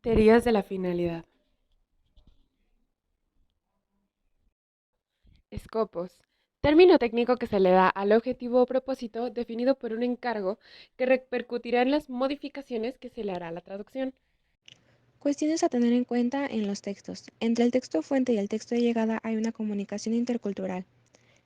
Teorías de la finalidad. Scopos. Término técnico que se le da al objetivo o propósito definido por un encargo que repercutirá en las modificaciones que se le hará a la traducción. Cuestiones a tener en cuenta en los textos. Entre el texto fuente y el texto de llegada hay una comunicación intercultural.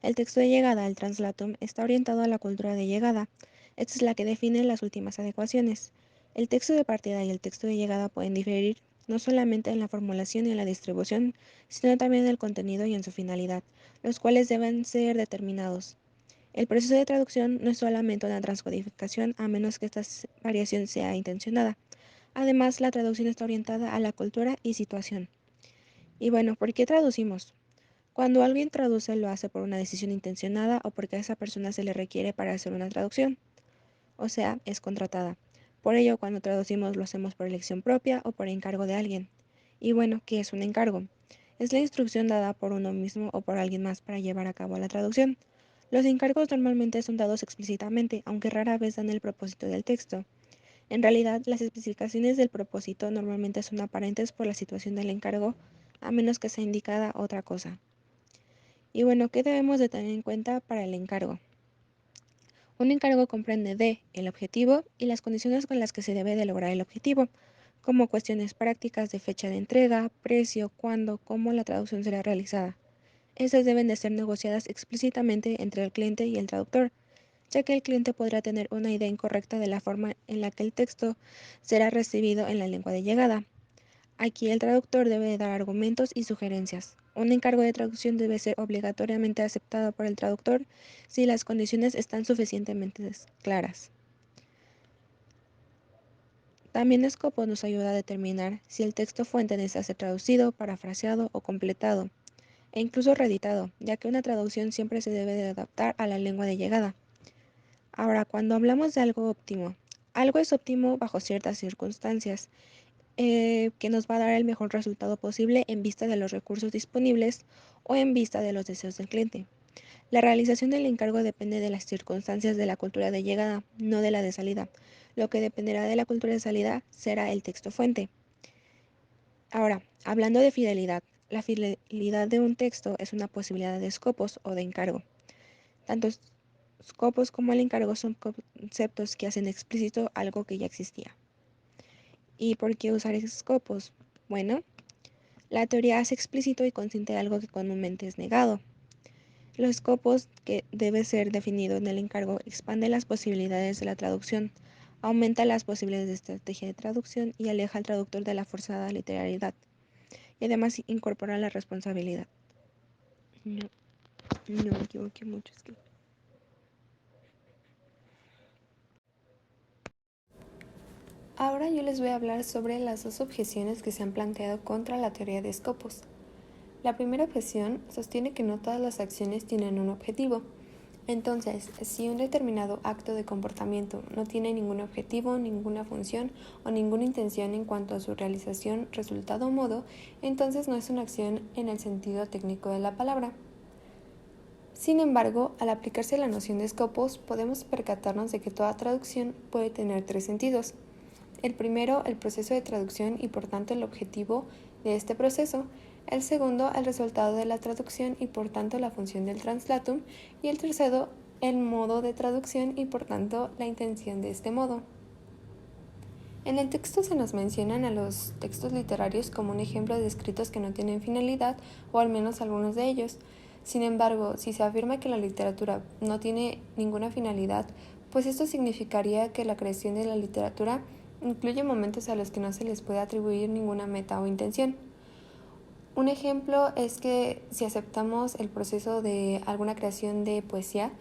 El texto de llegada, el translatum, está orientado a la cultura de llegada. Esta es la que define las últimas adecuaciones. El texto de partida y el texto de llegada pueden diferir no solamente en la formulación y en la distribución, sino también en el contenido y en su finalidad, los cuales deben ser determinados. El proceso de traducción no es solamente una transcodificación a menos que esta variación sea intencionada. Además, la traducción está orientada a la cultura y situación. Y bueno, ¿por qué traducimos? Cuando alguien traduce lo hace por una decisión intencionada o porque a esa persona se le requiere para hacer una traducción, o sea, es contratada. Por ello, cuando traducimos lo hacemos por elección propia o por encargo de alguien. Y bueno, ¿qué es un encargo? Es la instrucción dada por uno mismo o por alguien más para llevar a cabo la traducción. Los encargos normalmente son dados explícitamente, aunque rara vez dan el propósito del texto. En realidad, las especificaciones del propósito normalmente son aparentes por la situación del encargo, a menos que sea indicada otra cosa. Y bueno, ¿qué debemos de tener en cuenta para el encargo? Un encargo comprende de el objetivo y las condiciones con las que se debe de lograr el objetivo, como cuestiones prácticas de fecha de entrega, precio, cuándo, cómo la traducción será realizada. Estas deben de ser negociadas explícitamente entre el cliente y el traductor, ya que el cliente podrá tener una idea incorrecta de la forma en la que el texto será recibido en la lengua de llegada. Aquí el traductor debe dar argumentos y sugerencias. Un encargo de traducción debe ser obligatoriamente aceptado por el traductor si las condiciones están suficientemente claras. También Scopus nos ayuda a determinar si el texto fuente necesita ser traducido, parafraseado o completado, e incluso reeditado, ya que una traducción siempre se debe de adaptar a la lengua de llegada. Ahora, cuando hablamos de algo es óptimo bajo ciertas circunstancias, que nos va a dar el mejor resultado posible en vista de los recursos disponibles o en vista de los deseos del cliente. La realización del encargo depende de las circunstancias de la cultura de llegada, no de la de salida. Lo que dependerá de la cultura de salida será el texto fuente. Ahora, hablando de fidelidad, la fidelidad de un texto es una posibilidad de scopos o de encargo. Tanto scopos como el encargo son conceptos que hacen explícito algo que ya existía. ¿Y por qué usar scopos? Bueno, la teoría hace explícito y consciente de algo que comúnmente es negado. Los scopos que debe ser definido en el encargo expande las posibilidades de la traducción, aumenta las posibilidades de estrategia de traducción y aleja al traductor de la forzada literalidad. Y además incorpora la responsabilidad. No, no me equivoqué mucho. Ahora yo les voy a hablar sobre las dos objeciones que se han planteado contra la teoría de Scopus. La primera objeción sostiene que no todas las acciones tienen un objetivo. Entonces, si un determinado acto de comportamiento no tiene ningún objetivo, ninguna función o ninguna intención en cuanto a su realización, resultado o modo, entonces no es una acción en el sentido técnico de la palabra. Sin embargo, al aplicarse la noción de Scopus, podemos percatarnos de que toda traducción puede tener tres sentidos. El primero, el proceso de traducción y por tanto el objetivo de este proceso. El segundo, el resultado de la traducción y por tanto la función del translatum. Y el tercero, el modo de traducción y por tanto la intención de este modo. En el texto se nos mencionan a los textos literarios como un ejemplo de escritos que no tienen finalidad, o al menos algunos de ellos. Sin embargo, si se afirma que la literatura no tiene ninguna finalidad, pues esto significaría que la creación de la literatura incluye momentos a los que no se les puede atribuir ninguna meta o intención. Un ejemplo es que si aceptamos el proceso de alguna creación de poesía,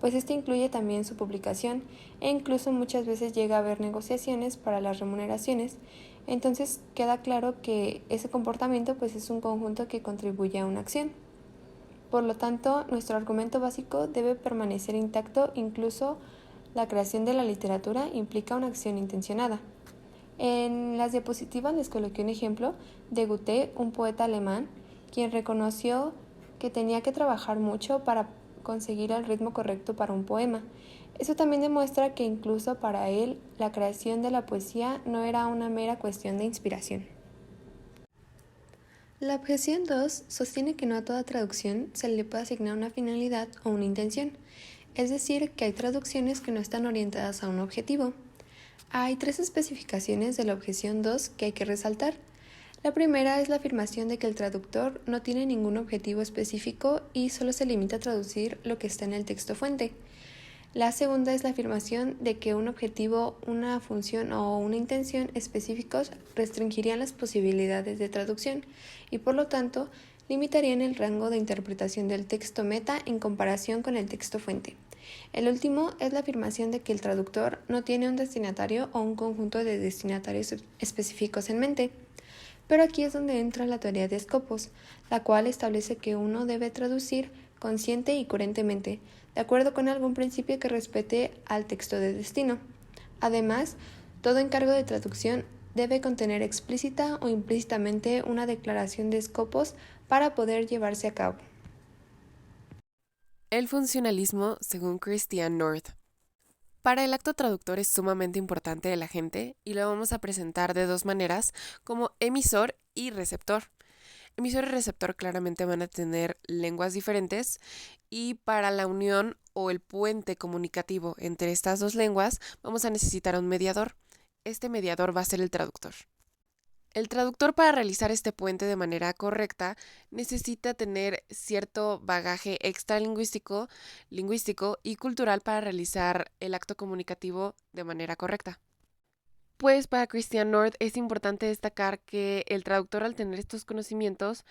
pues este incluye también su publicación e incluso muchas veces llega a haber negociaciones para las remuneraciones. Entonces queda claro que ese comportamiento pues es un conjunto que contribuye a una acción. Por lo tanto, nuestro argumento básico debe permanecer intacto, incluso la creación de la literatura implica una acción intencionada. En las diapositivas les coloqué un ejemplo de Goethe, un poeta alemán, quien reconoció que tenía que trabajar mucho para conseguir el ritmo correcto para un poema. Eso también demuestra que incluso para él la creación de la poesía no era una mera cuestión de inspiración. La objeción 2 sostiene que no a toda traducción se le puede asignar una finalidad o una intención, es decir, que hay traducciones que no están orientadas a un objetivo. Hay 3 especificaciones de la objeción 2 que hay que resaltar. La primera es la afirmación de que el traductor no tiene ningún objetivo específico y solo se limita a traducir lo que está en el texto fuente. La segunda es la afirmación de que un objetivo, una función o una intención específicos restringirían las posibilidades de traducción y por lo tanto limitarían el rango de interpretación del texto meta en comparación con el texto fuente. El último es la afirmación de que el traductor no tiene un destinatario o un conjunto de destinatarios específicos en mente. Pero aquí es donde entra la teoría de Scopus, la cual establece que uno debe traducir consciente y coherentemente, de acuerdo con algún principio que respete al texto de destino. Además, todo encargo de traducción debe contener explícita o implícitamente una declaración de Scopus para poder llevarse a cabo. El funcionalismo, según Christian North. Para el acto traductor es sumamente importante el agente y lo vamos a presentar de dos maneras, como emisor y receptor. Emisor y receptor claramente van a tener lenguas diferentes y para la unión o el puente comunicativo entre estas dos lenguas vamos a necesitar un mediador. Este mediador va a ser el traductor. El traductor, para realizar este puente de manera correcta, necesita tener cierto bagaje extralingüístico, lingüístico y cultural para realizar el acto comunicativo de manera correcta. Pues para Christian North es importante destacar que el traductor, al tener estos conocimientos,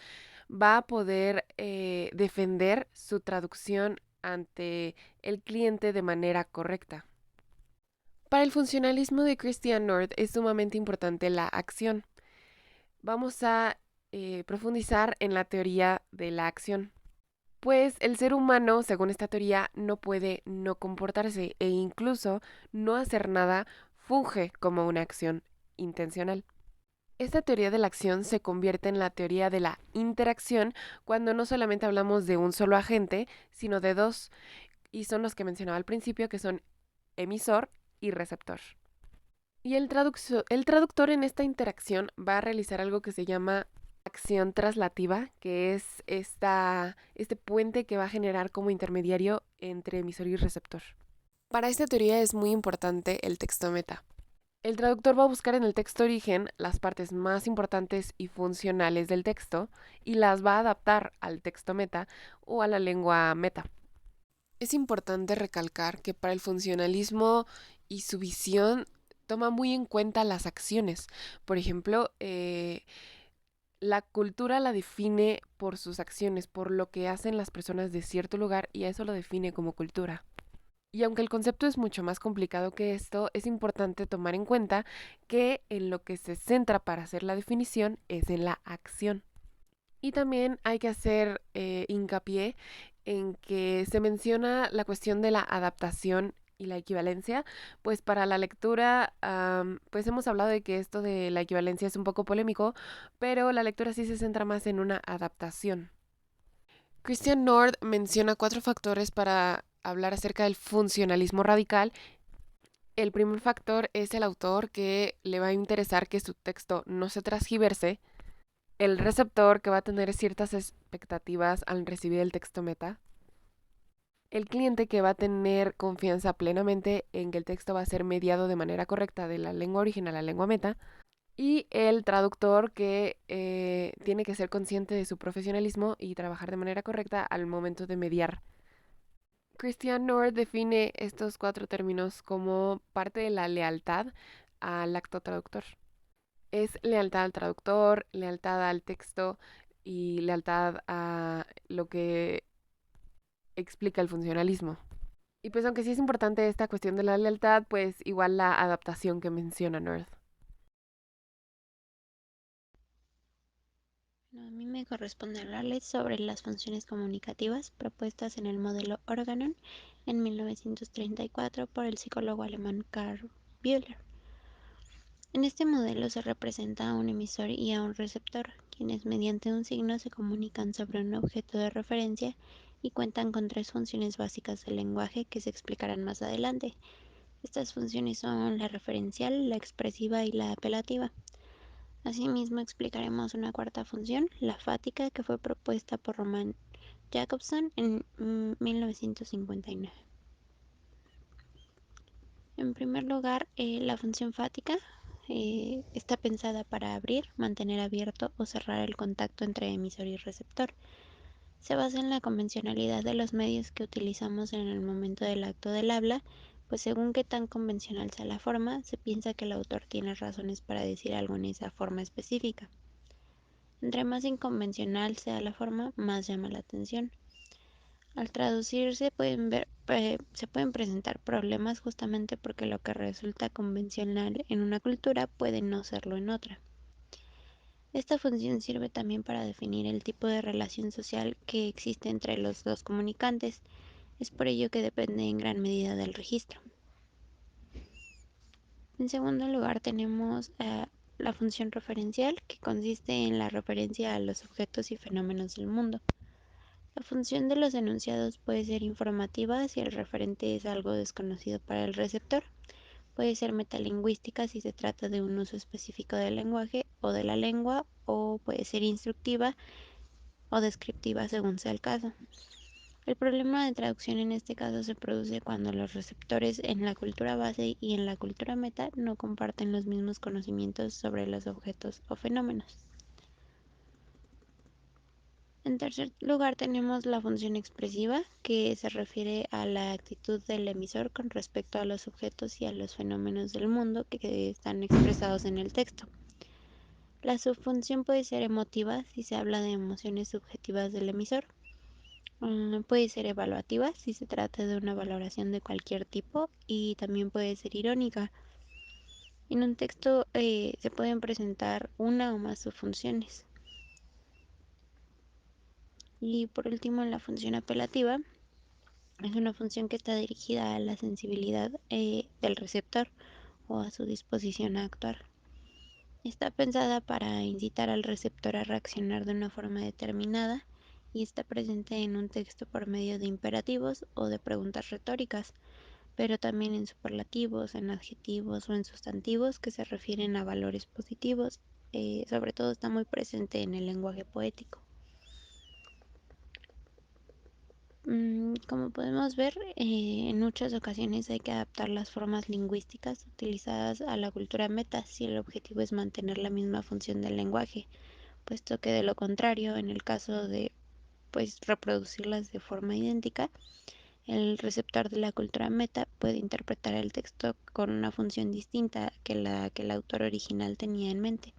va a poder defender su traducción ante el cliente de manera correcta. Para el funcionalismo de Christian North es sumamente importante la acción. Vamos a profundizar en la teoría de la acción. Pues el ser humano, según esta teoría, no puede no comportarse e incluso no hacer nada funge como una acción intencional. Esta teoría de la acción se convierte en la teoría de la interacción cuando no solamente hablamos de un solo agente, sino de dos, y son los que mencionaba al principio, que son emisor y receptor. Y el traductor en esta interacción va a realizar algo que se llama acción traslativa, que es este puente que va a generar como intermediario entre emisor y receptor. Para esta teoría es muy importante el texto meta. El traductor va a buscar en el texto origen las partes más importantes y funcionales del texto y las va a adaptar al texto meta o a la lengua meta. Es importante recalcar que para el funcionalismo y su visión toma muy en cuenta las acciones. Por ejemplo, la cultura la define por sus acciones, por lo que hacen las personas de cierto lugar y a eso lo define como cultura. Y aunque el concepto es mucho más complicado que esto, es importante tomar en cuenta que en lo que se centra para hacer la definición es en la acción. Y también hay que hacer hincapié en que se menciona la cuestión de la adaptación y la equivalencia, pues para la lectura, pues hemos hablado de que esto de la equivalencia es un poco polémico, pero la lectura sí se centra más en una adaptación. Christian North menciona 4 factores para hablar acerca del funcionalismo radical. El primer factor es el autor, que le va a interesar que su texto no se transgiverse. El receptor, que va a tener ciertas expectativas al recibir el texto meta. El cliente, que va a tener confianza plenamente en que el texto va a ser mediado de manera correcta de la lengua original a la lengua meta. Y el traductor, que tiene que ser consciente de su profesionalismo y trabajar de manera correcta al momento de mediar. Christian North define estos 4 términos como parte de la lealtad al acto traductor. Es lealtad al traductor, lealtad al texto y lealtad a lo que explica el funcionalismo. Y pues aunque sí es importante esta cuestión de la lealtad, pues igual la adaptación que menciona North. Bueno, a mí me corresponde hablarles sobre las funciones comunicativas propuestas en el modelo Organon en 1934 por el psicólogo alemán Karl Bühler. En este modelo se representa a un emisor y a un receptor, quienes mediante un signo se comunican sobre un objeto de referencia y cuentan con 3 funciones básicas del lenguaje que se explicarán más adelante. Estas funciones son la referencial, la expresiva y la apelativa. Asimismo, explicaremos una cuarta función, la fática, que fue propuesta por Roman Jakobson en 1959. En primer lugar, la función fática está pensada para abrir, mantener abierto o cerrar el contacto entre emisor y receptor. Se basa en la convencionalidad de los medios que utilizamos en el momento del acto del habla, pues según qué tan convencional sea la forma, se piensa que el autor tiene razones para decir algo en esa forma específica. Entre más inconvencional sea la forma, más llama la atención. Al traducirse se pueden presentar problemas justamente porque lo que resulta convencional en una cultura puede no serlo en otra. Esta función sirve también para definir el tipo de relación social que existe entre los dos comunicantes. Es por ello que depende en gran medida del registro. En segundo lugar tenemos la función referencial, que consiste en la referencia a los objetos y fenómenos del mundo. La función de los enunciados puede ser informativa si el referente es algo desconocido para el receptor. Puede ser metalingüística si se trata de un uso específico del lenguaje o de la lengua, o puede ser instructiva o descriptiva según sea el caso. El problema de traducción en este caso se produce cuando los receptores en la cultura base y en la cultura meta no comparten los mismos conocimientos sobre los objetos o fenómenos. En tercer lugar tenemos la función expresiva, que se refiere a la actitud del emisor con respecto a los objetos y a los fenómenos del mundo que están expresados en el texto. La subfunción puede ser emotiva si se habla de emociones subjetivas del emisor. Puede ser evaluativa si se trata de una valoración de cualquier tipo, y también puede ser irónica. En un texto se pueden presentar una o más subfunciones. Y por último, la función apelativa es una función que está dirigida a la sensibilidad del receptor o a su disposición a actuar. Está pensada para incitar al receptor a reaccionar de una forma determinada y está presente en un texto por medio de imperativos o de preguntas retóricas, pero también en superlativos, en adjetivos o en sustantivos que se refieren a valores positivos. Sobre todo está muy presente en el lenguaje poético. Como podemos ver, en muchas ocasiones hay que adaptar las formas lingüísticas utilizadas a la cultura meta si el objetivo es mantener la misma función del lenguaje, puesto que de lo contrario, en el caso de reproducirlas de forma idéntica, el receptor de la cultura meta puede interpretar el texto con una función distinta que la que el autor original tenía en mente.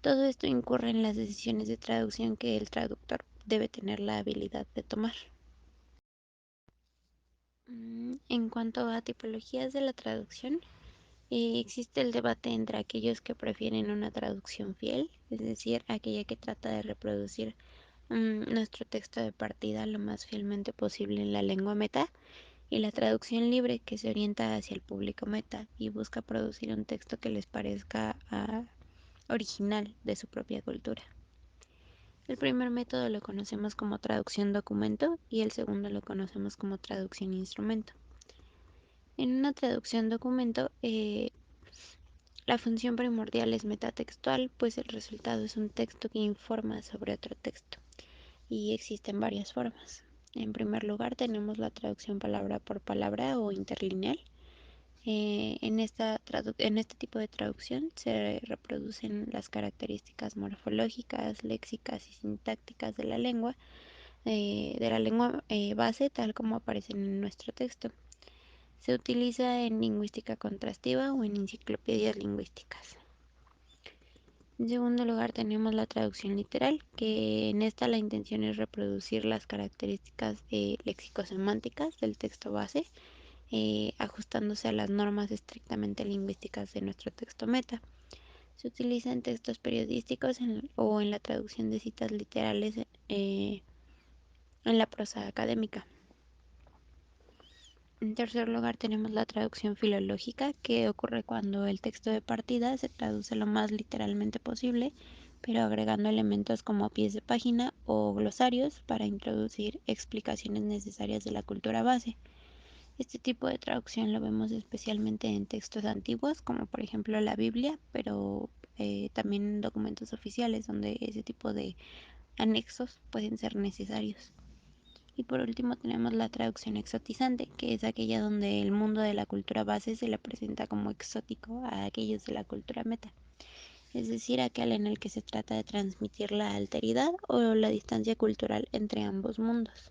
Todo esto incurre en las decisiones de traducción que el traductor debe tener la habilidad de tomar. En cuanto a tipologías de la traducción, existe el debate entre aquellos que prefieren una traducción fiel, es decir, aquella que trata de reproducir nuestro texto de partida lo más fielmente posible en la lengua meta, y la traducción libre, que se orienta hacia el público meta y busca producir un texto que les parezca original de su propia cultura. El primer método lo conocemos como traducción documento y el segundo lo conocemos como traducción instrumento. En una traducción documento, la función primordial es metatextual, pues el resultado es un texto que informa sobre otro texto, y existen varias formas. En primer lugar tenemos la traducción palabra por palabra o interlineal. En este tipo de traducción se reproducen las características morfológicas, léxicas y sintácticas de la lengua base, tal como aparecen en nuestro texto. Se utiliza en lingüística contrastiva o en enciclopedias lingüísticas. En segundo lugar tenemos la traducción literal, que en esta la intención es reproducir las características léxico-semánticas del texto base, ajustándose a las normas estrictamente lingüísticas de nuestro texto meta. Se utiliza en textos periodísticos o en la traducción de citas literales en la prosa académica. En tercer lugar tenemos la traducción filológica, que ocurre cuando el texto de partida se traduce lo más literalmente posible, pero agregando elementos como pies de página o glosarios para introducir explicaciones necesarias de la cultura base. Este tipo de traducción lo vemos especialmente en textos antiguos, como por ejemplo la Biblia, pero también en documentos oficiales, donde ese tipo de anexos pueden ser necesarios. Y por último tenemos la traducción exotizante, que es aquella donde el mundo de la cultura base se le presenta como exótico a aquellos de la cultura meta, es decir, aquel en el que se trata de transmitir la alteridad o la distancia cultural entre ambos mundos.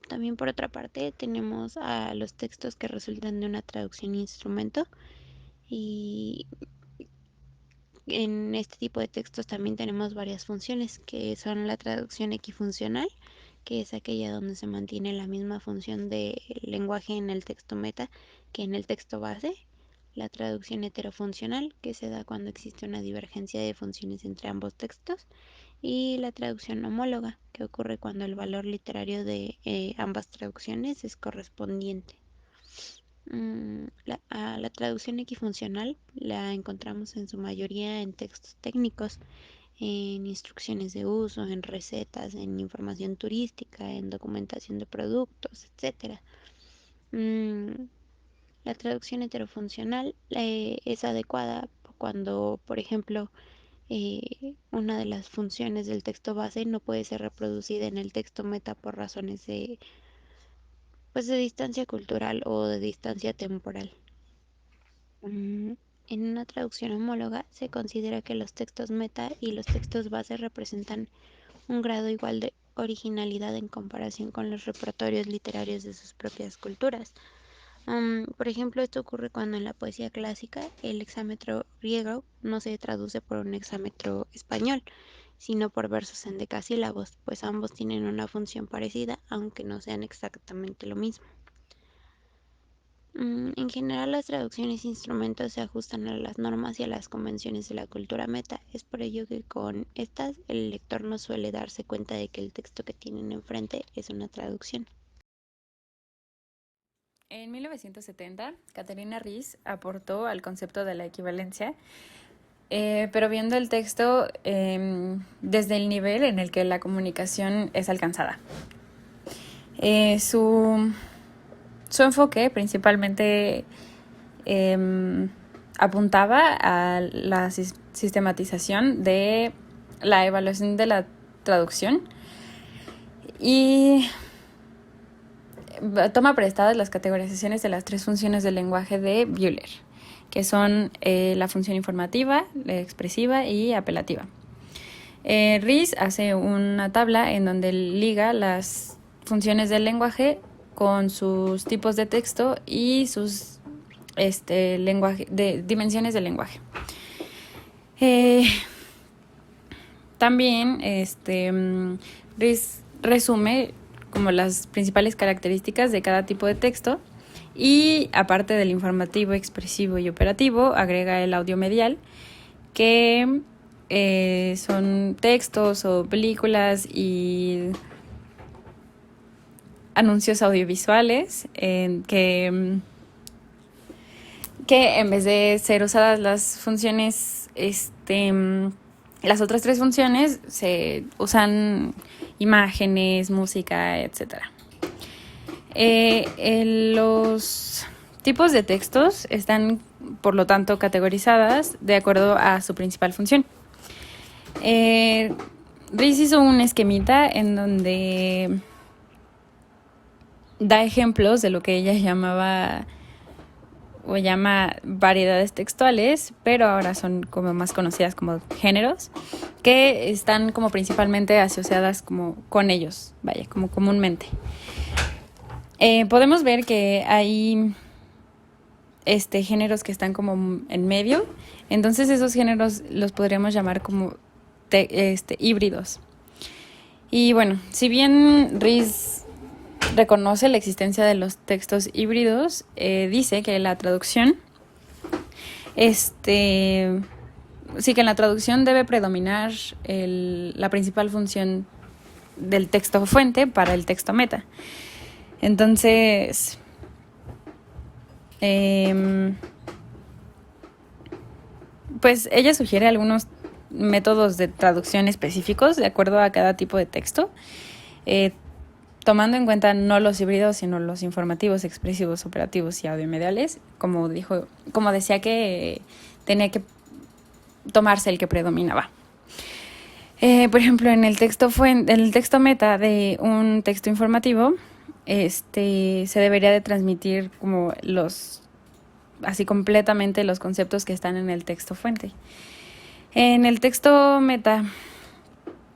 También por otra parte tenemos a los textos que resultan de una traducción instrumento, y en este tipo de textos también tenemos varias funciones, que son la traducción equifuncional, que es aquella donde se mantiene la misma función de lenguaje en el texto meta que en el texto base, la traducción heterofuncional, que se da cuando existe una divergencia de funciones entre ambos textos, y la traducción homóloga, que ocurre cuando el valor literario de ambas traducciones es correspondiente. La traducción equifuncional la encontramos en su mayoría en textos técnicos, en instrucciones de uso, en recetas, en información turística, en documentación de productos, etc. La traducción heterofuncional es adecuada cuando, por ejemplo, una de las funciones del texto base no puede ser reproducida en el texto meta por razones de distancia cultural o de distancia temporal. En una traducción homóloga se considera que los textos meta y los textos base representan un grado igual de originalidad en comparación con los repertorios literarios de sus propias culturas. Por ejemplo, esto ocurre cuando en la poesía clásica el hexámetro griego no se traduce por un hexámetro español, sino por versos en decasílabos, pues ambos tienen una función parecida, aunque no sean exactamente lo mismo. En general, las traducciones instrumentos se ajustan a las normas y a las convenciones de la cultura meta. Es por ello que con estas el lector no suele darse cuenta de que el texto que tienen enfrente es una traducción. En 1970, Katharina Ries aportó al concepto de la equivalencia, pero viendo el texto desde el nivel en el que la comunicación es alcanzada. Su enfoque principalmente apuntaba a la sistematización de la evaluación de la traducción y toma prestadas las categorizaciones de las tres funciones del lenguaje de Bühler, que son la función informativa, la expresiva y apelativa. Ries hace una tabla en donde liga las funciones del lenguaje con sus tipos de texto y sus dimensiones del lenguaje. También Ries resume como las principales características de cada tipo de texto y, aparte del informativo, expresivo y operativo, agrega el audiomedial, que son textos o películas y anuncios audiovisuales que en vez de ser usadas las funciones, las otras tres funciones, se usan imágenes, música, etc. Los tipos de textos están, por lo tanto, categorizadas de acuerdo a su principal función. Ries hizo un esquemita en donde da ejemplos de lo que ella llama variedades textuales, pero ahora son como más conocidas como géneros, que están como principalmente asociadas como con ellos, como comúnmente. Podemos ver que hay géneros que están como en medio, entonces esos géneros los podríamos llamar como híbridos. Y bueno, si bien Ries reconoce la existencia de los textos híbridos, dice que la traducción que en la traducción debe predominar la principal función del texto fuente para el texto meta. Entonces, pues ella sugiere algunos métodos de traducción específicos de acuerdo a cada tipo de texto, tomando en cuenta no los híbridos, sino los informativos, expresivos, operativos y audiomediales, como decía que tenía que tomarse el que predominaba. Por ejemplo, en el texto meta de un texto informativo, se debería de transmitir como así completamente los conceptos que están en el texto fuente. En el texto meta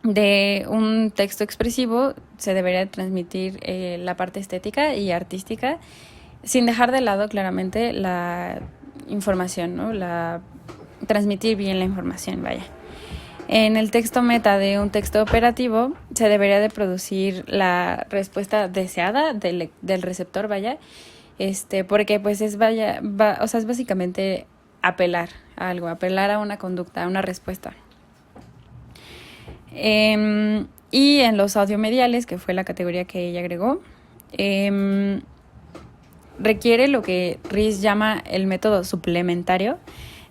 de un texto expresivo se debería transmitir la parte estética y artística, sin dejar de lado claramente la información, ¿no? Transmitir bien la información, vaya. En el texto meta de un texto operativo se debería de producir la respuesta deseada del receptor, vaya, porque pues es básicamente apelar a algo, apelar a una conducta, a una respuesta. Y en los audiomediales, que fue la categoría que ella agregó, requiere lo que Ries llama el método suplementario,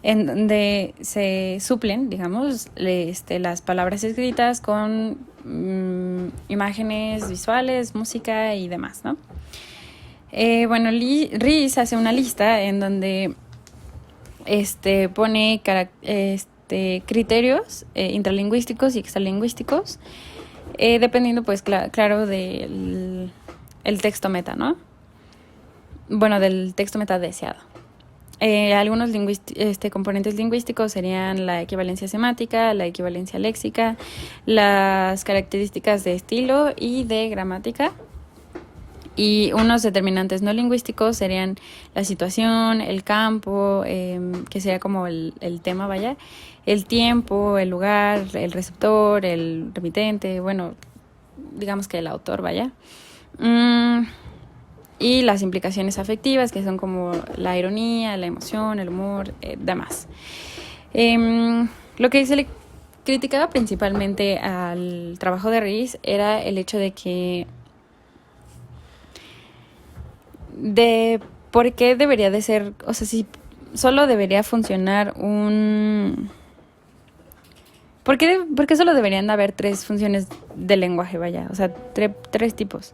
en donde se suplen, digamos, las palabras escritas con imágenes visuales, música y demás, ¿no? Ries hace una lista en donde pone criterios intralingüísticos y extralingüísticos, dependiendo, pues, claro, del el texto meta, ¿no? Bueno, del texto meta deseado. Algunos componentes lingüísticos serían la equivalencia semántica, la equivalencia léxica, las características de estilo y de gramática. Y unos determinantes no lingüísticos serían la situación, el campo, que sería como el tema, vaya, el tiempo, el lugar, el receptor, el remitente, bueno, digamos que el autor, vaya. Y las implicaciones afectivas, que son como la ironía, la emoción, el humor, demás. Lo que se le criticaba principalmente al trabajo de Ries era el hecho de que por qué debería de ser, o sea, si solo debería funcionar ¿por qué solo deberían de haber 3 funciones de lenguaje, vaya? O sea, 3 tipos.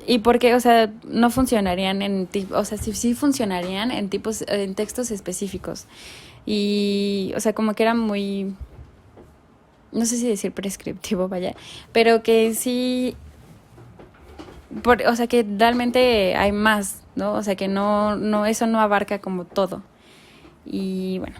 ¿Y por qué? O sea, no funcionarían o sea, sí funcionarían en textos específicos. Y, o sea, como que era muy, no sé si decir prescriptivo, vaya, pero que sí, o sea, que realmente hay más, ¿no? O sea, que no eso no abarca como todo. Y bueno,